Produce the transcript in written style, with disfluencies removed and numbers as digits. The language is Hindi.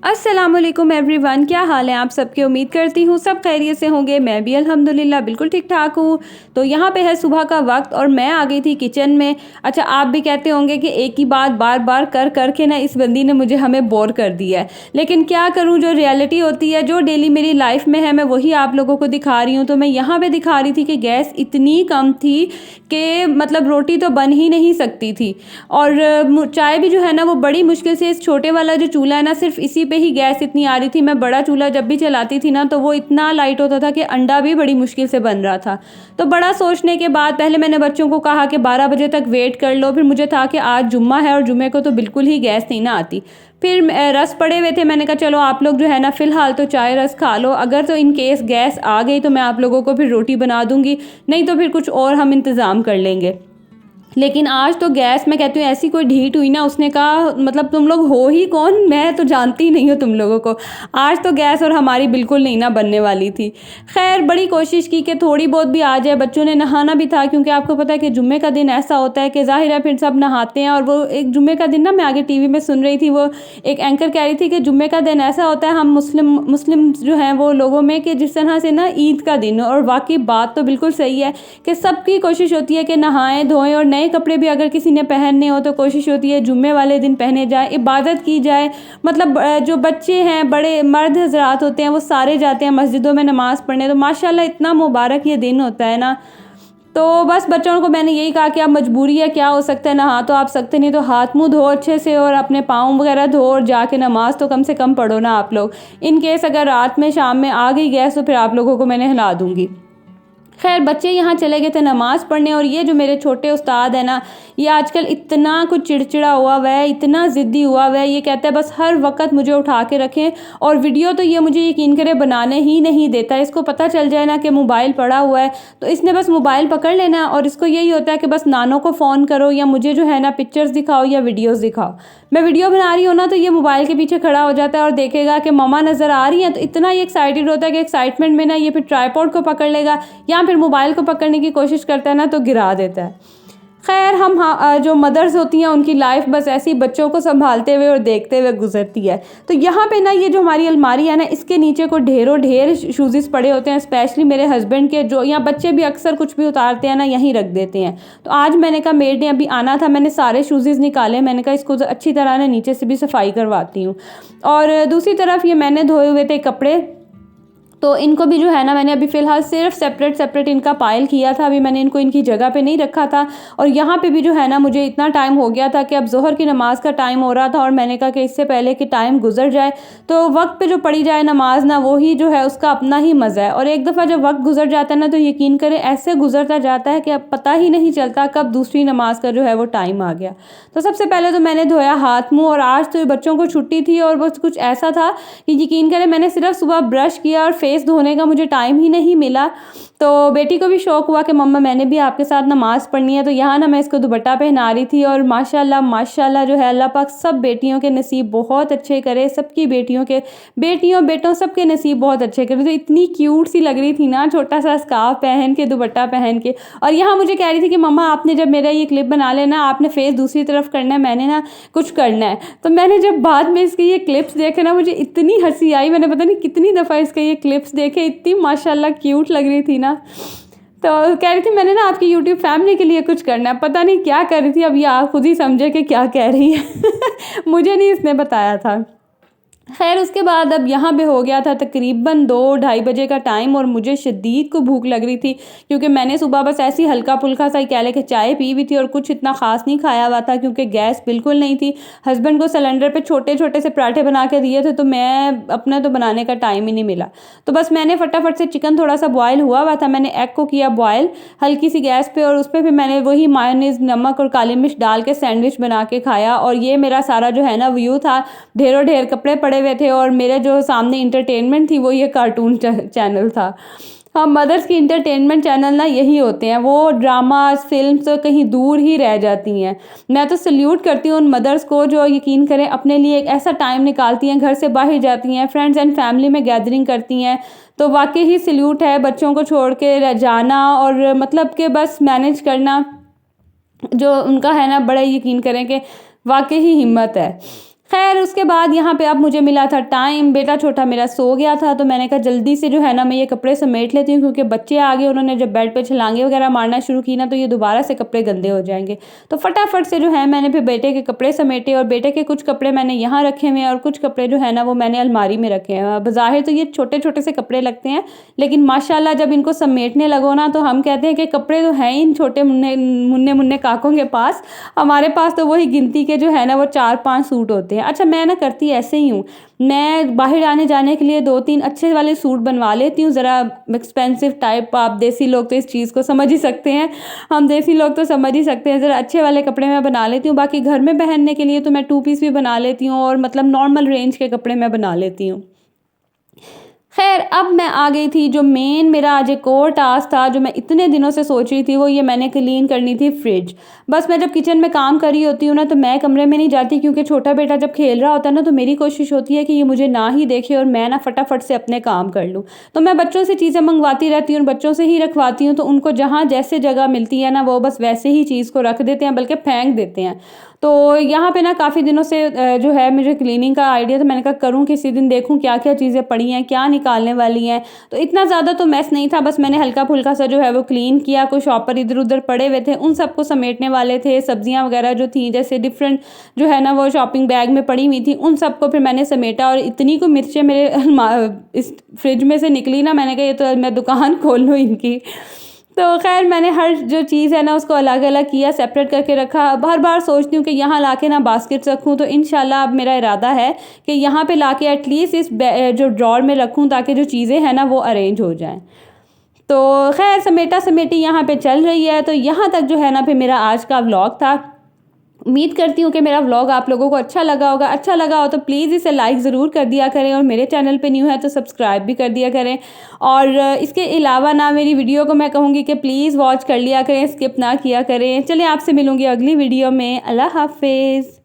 अस्सलामुअलैकुम एवरीवन, क्या हाल है आप सबके। उम्मीद करती हूँ सब खैरियत से होंगे। मैं भी अल्हम्दुलिल्लाह बिल्कुल ठीक ठाक हूँ। तो यहाँ पे है सुबह का वक्त और मैं आ गई थी किचन में। अच्छा, आप भी कहते होंगे कि एक ही बात बार बार कर कर के ना इस बंदी ने मुझे हमें बोर कर दिया है, लेकिन क्या करूँ, जो रियलिटी होती है, जो डेली मेरी लाइफ में है, मैं वही आप लोगों को दिखा रही हूँ। तो मैं यहाँ पर दिखा रही थी कि गैस इतनी कम थी कि मतलब रोटी तो बन ही नहीं सकती थी। और चाय भी जो है ना वो बड़ी मुश्किल से, इस छोटे वाला जो चूल्हा है ना, सिर्फ इसी पे ही गैस इतनी आ रही थी। मैं बड़ा चूल्हा जब भी चलाती थी ना तो वो इतना लाइट होता था कि अंडा भी बड़ी मुश्किल से बन रहा था। तो बड़ा सोचने के बाद पहले मैंने बच्चों को कहा कि 12 बजे तक वेट कर लो। फिर मुझे था कि आज जुम्मा है और जुम्मे को तो बिल्कुल ही गैस नहीं ना आती। फिर रस पड़े हुए थे, मैंने कहा चलो आप लोग जो है ना फ़िलहाल तो चाय रस खा लो, अगर तो इन केस गैस आ गई तो मैं आप लोगों को फिर रोटी बना दूंगी, नहीं तो फिर कुछ और हम इंतज़ाम कर लेंगे। लेकिन आज तो गैस, मैं कहती हूँ ऐसी कोई ढीठ हुई ना, उसने कहा मतलब तुम लोग हो ही कौन, मैं तो जानती ही नहीं हूँ तुम लोगों को। आज तो गैस और हमारी बिल्कुल नहीं ना बनने वाली थी। खैर बड़ी कोशिश की कि थोड़ी बहुत भी आ जाए। बच्चों ने नहाना भी था क्योंकि आपको पता है कि जुम्मे का दिन ऐसा होता है कि ज़ाहिर है फिर सब नहाते हैं। और वो एक जुम्मे का दिन ना, मैं आगे टीवी में सुन रही थी, वो एक एंकर कह रही थी कि जुम्मे का दिन ऐसा होता है हम मुस्लिम जो हैं वो लोगों में, कि जिस तरह से ना ईद का दिन। और वाकई बात तो बिल्कुल सही है कि सबकी कोशिश होती है कि नहाएं धोएं, और नए कपड़े भी अगर किसी ने पहनने हो तो कोशिश होती है जुम्मे वाले दिन पहने जाए, इबादत की जाए। मतलब जो बच्चे हैं, बड़े मर्द हजरात होते हैं, वो सारे जाते हैं मस्जिदों में नमाज़ पढ़ने। तो माशाल्लाह इतना मुबारक ये दिन होता है ना। तो बस बच्चों को मैंने यही कहा कि अब मजबूरी है, क्या हो सकता है, नहा तो आप सकते नहीं, तो हाथ मुंह धो अच्छे से और अपने पाँव वगैरह धो और जाके नमाज तो कम से कम पढ़ो ना आप लोग। इन केस अगर रात में शाम में आ गई गैस तो फिर आप लोगों को मैंने हिला दूंगी। खैर बच्चे यहाँ चले गए थे नमाज़ पढ़ने। और ये जो मेरे छोटे उस्ताद है ना, ये आजकल इतना कुछ चिड़चिड़ा हुआ है, इतना ज़िद्दी हुआ है। ये कहता है बस हर वक्त मुझे उठा के रखें, और वीडियो तो ये मुझे यकीन करे बनाने ही नहीं देता। इसको पता चल जाए ना कि मोबाइल पड़ा हुआ है तो इसने बस मोबाइल पकड़ लेना, और इसको यही होता है कि बस नानों को फ़ोन करो या मुझे जो है ना पिक्चर्स दिखाओ या वीडियोज़ दिखाओ। मैं वीडियो बना रही हूँ ना तो ये मोबाइल के पीछे खड़ा हो जाता है और देखेगा कि मम्मा नज़र आ रही है, तो इतना ये एक्साइटेड होता है कि एक्साइटमेंट में ना ये फिर ट्राइपॉड को पकड़ लेगा या फिर मोबाइल को पकड़ने की कोशिश करता है ना तो गिरा देता है। खैर हम जो मदर्स होती हैं उनकी लाइफ बस ऐसी बच्चों को संभालते हुए और देखते हुए गुजरती है। तो यहाँ पे ना ये जो हमारी अलमारी है ना, इसके नीचे को ढेरों ढेर शूज़ पड़े होते हैं, स्पेशली मेरे हस्बैंड के, जो यहाँ बच्चे भी अक्सर कुछ भी उतारते हैं ना यहीं रख देते हैं। तो आज मैंने कहा, मेड ने अभी आना था, मैंने सारे शूज़ निकाले, मैंने कहा इसको अच्छी तरह ना नीचे से भी सफाई करवाती हूँ। और दूसरी तरफ ये मैंने धोए हुए थे कपड़े, तो इनको भी जो है ना मैंने अभी फ़िलहाल सिर्फ सेपरेट इनका पायल किया था। अभी मैंने इनको इनकी जगह पे नहीं रखा था। और यहाँ पे भी जो है ना मुझे इतना टाइम हो गया था कि अब ज़ोहर की नमाज़ का टाइम हो रहा था, और मैंने कहा कि इससे पहले कि टाइम गुजर जाए तो वक्त पे जो पड़ी जाए नमाज ना, वो ही जो है उसका अपना ही मज़ा है। और एक दफ़ा जब वक्त गुजर जाता है ना तो यकीन करें ऐसे गुजरता जाता है कि अब पता ही नहीं चलता कब दूसरी नमाज का जो है वो टाइम आ गया। तो सबसे पहले तो मैंने धोया हाथ मुँह, और आज तो बच्चों को छुट्टी थी और बस कुछ ऐसा था कि यकीन करें मैंने सिर्फ सुबह ब्रश किया और फेस धोने का मुझे टाइम ही नहीं मिला। तो बेटी को भी शौक़ हुआ कि मम्मा मैंने भी आपके साथ नमाज़ पढ़नी है। तो यहाँ ना मैं इसको दुपट्टा पहना रही थी, और माशाल्लाह माशाल्लाह जो है अल्लाह पाक सब बेटियों के नसीब बहुत अच्छे करे, सबकी बेटियों बेटों सबके नसीब बहुत अच्छे करे। तो इतनी क्यूट सी लग रही थी ना, छोटा सा स्कार्फ पहन के, दुपट्टा पहन के। और यहाँ मुझे कह रही थी कि मम्मा आपने जब मेरा ये क्लिप बना लेना, आपने फेस दूसरी तरफ करना है, मैंने ना कुछ करना है। तो मैंने जब बाद में इसके ये क्लिप्स देखे ना, मुझे इतनी हंसी आई। मैंने पता नहीं कितनी दफ़ा इसके ये क्लिप्स देखे, इतनी माशाल्लाह क्यूट लग रही थी ना। तो कह रही थी मैंने ना आपकी यूट्यूब फैमिली के लिए कुछ करना है, पता नहीं क्या कर रही थी। अब ये आप खुद ही समझे कि क्या कह रही है मुझे नहीं इसने बताया था। खैर उसके बाद अब यहाँ पे हो गया था तकरीबन 2-2:30 बजे का टाइम, और मुझे शदीद को भूख लग रही थी क्योंकि मैंने सुबह बस ऐसी हल्का फुल्का सा कह ले कि चाय पी हुई थी और कुछ इतना ख़ास नहीं खाया हुआ था क्योंकि गैस बिल्कुल नहीं थी। हस्बैंड को सिलेंडर पे छोटे छोटे से पराठे बना के दिए थे, तो मैं अपना तो बनाने का टाइम ही नहीं मिला। तो बस मैंने फटाफट से, चिकन थोड़ा सा बॉयल हुआ था, मैंने एग को किया बॉयल हल्की सी गैस पे, और उस पर फिर मैंने वही मायोनीज़, नमक और काली मिर्च डाल के सैंडविच बना के खाया। और ये मेरा सारा जो है ना व्यू था, ढेरों ढेर कपड़े पड़े हुए थे, और मेरे जो सामने इंटरटेनमेंट थी वो ये कार्टून चैनल था। हाँ, मदर्स की इंटरटेनमेंट चैनल ना यही होते हैं, वो ड्रामास फिल्म्स तो कहीं दूर ही रह जाती हैं। मैं तो सल्यूट करती हूँ उन मदर्स को जो यकीन करें अपने लिए एक ऐसा टाइम निकालती हैं, घर से बाहर जाती हैं, फ्रेंड्स एंड फैमिली में गैदरिंग करती हैं। तो वाकई ही सल्यूट है, बच्चों को छोड़ के जाना और मतलब कि बस मैनेज करना जो उनका है ना, बड़ा यकीन करें कि वाकई ही हिम्मत है। खैर उसके बाद यहाँ पे अब मुझे मिला था टाइम, बेटा छोटा मेरा सो गया था, तो मैंने कहा जल्दी से जो है ना मैं ये कपड़े समेट लेती हूँ, क्योंकि बच्चे आ गए, उन्होंने जब बेड पे छलांगे वगैरह मारना शुरू की ना तो ये दोबारा से कपड़े गंदे हो जाएंगे। तो फटाफट से जो है मैंने फिर बेटे के कपड़े समेटे, और बेटे के कुछ कपड़े मैंने यहाँ रखे हुए हैं और कुछ कपड़े जो है ना वो मैंने अलमारी में रखे हैं। बज़ाहिर तो ये छोटे छोटे से कपड़े लगते हैं, लेकिन माशाल्लाह जब इनको समेटने लगो ना तो हम कहते हैं कि कपड़े तो हैं इन छोटे मुन्ने मुन्ने मुन्ने काकों के पास, हमारे पास तो वही गिनती के जो है ना वो 4-5 सूट होते हैं। अच्छा मैं ना करती ऐसे ही हूँ, मैं बाहर आने जाने के लिए 2-3 अच्छे वाले सूट बनवा लेती हूँ, ज़रा एक्सपेंसिव टाइप। आप देसी लोग तो इस चीज़ को समझ ही सकते हैं, हम देसी लोग तो समझ ही सकते हैं। ज़रा अच्छे वाले कपड़े मैं बना लेती हूँ, बाकी घर में पहनने के लिए तो मैं 2 पीस भी बना लेती हूँ, और मतलब नॉर्मल रेंज के कपड़े मैं बना लेती हूँ। खैर अब मैं आ गई थी, जो मेन मेरा आज एक और टास्क था जो मैं इतने दिनों से सोच रही थी, वो ये मैंने क्लीन करनी थी फ्रिज। बस मैं जब किचन में काम कर रही होती हूँ ना तो मैं कमरे में नहीं जाती, क्योंकि छोटा बेटा जब खेल रहा होता है ना तो मेरी कोशिश होती है कि ये मुझे ना ही देखे और मैं ना फटाफट से अपने काम कर लूँ। तो मैं बच्चों से चीज़ें मंगवाती रहती हूँ और बच्चों से ही रखवाती हूँ, तो उनको जहाँ जैसे जगह मिलती है ना वो बस वैसे ही चीज़ को रख देते हैं, बल्कि फेंक देते हैं। तो यहाँ पे ना काफ़ी दिनों से जो है मुझे क्लीनिंग का आइडिया था, मैंने कहा करूँ किसी दिन, देखूँ क्या क्या चीज़ें पड़ी हैं, क्या निकालने वाली हैं। तो इतना ज़्यादा तो मैस नहीं था, बस मैंने हल्का फुल्का सा जो है वो क्लीन किया। कुछ शॉपर इधर उधर पड़े हुए थे, उन सबको समेटने वाले थे। सब्जियां वगैरह जो थी जैसे डिफरेंट जो है ना वो शॉपिंग बैग में पड़ी हुई थी, उन सबको फिर मैंने समेटा। और इतनी को मिर्चें मेरे इस फ्रिज में से निकली ना, मैंने कहा ये तो मैं दुकान खोल लूँ इनकी। तो खैर मैंने हर जो चीज़ है ना उसको अलग अलग किया, सेपरेट करके रखा। अब हर बार सोचती हूँ कि यहाँ लाके ना बास्केट्स रखूँ, तो इंशाल्लाह अब मेरा इरादा है कि यहाँ पे लाके एटलीस्ट इस जो ड्रॉर में रखूँ, ताकि जो चीज़ें हैं ना वो अरेंज हो जाएं। तो खैर समेटा समेटी यहाँ पे चल रही है। तो यहाँ तक जो है ना फिर मेरा आज का व्लॉग था। उम्मीद करती हूँ कि मेरा व्लॉग आप लोगों को अच्छा लगा होगा। अच्छा लगा हो तो प्लीज़ इसे लाइक ज़रूर कर दिया करें, और मेरे चैनल पे न्यू है तो सब्सक्राइब भी कर दिया करें। और इसके अलावा ना मेरी वीडियो को मैं कहूँगी कि प्लीज़ वॉच कर लिया करें, स्किप ना किया करें। चलिए आपसे मिलूँगी अगली वीडियो में। अल्लाह हाफिज़।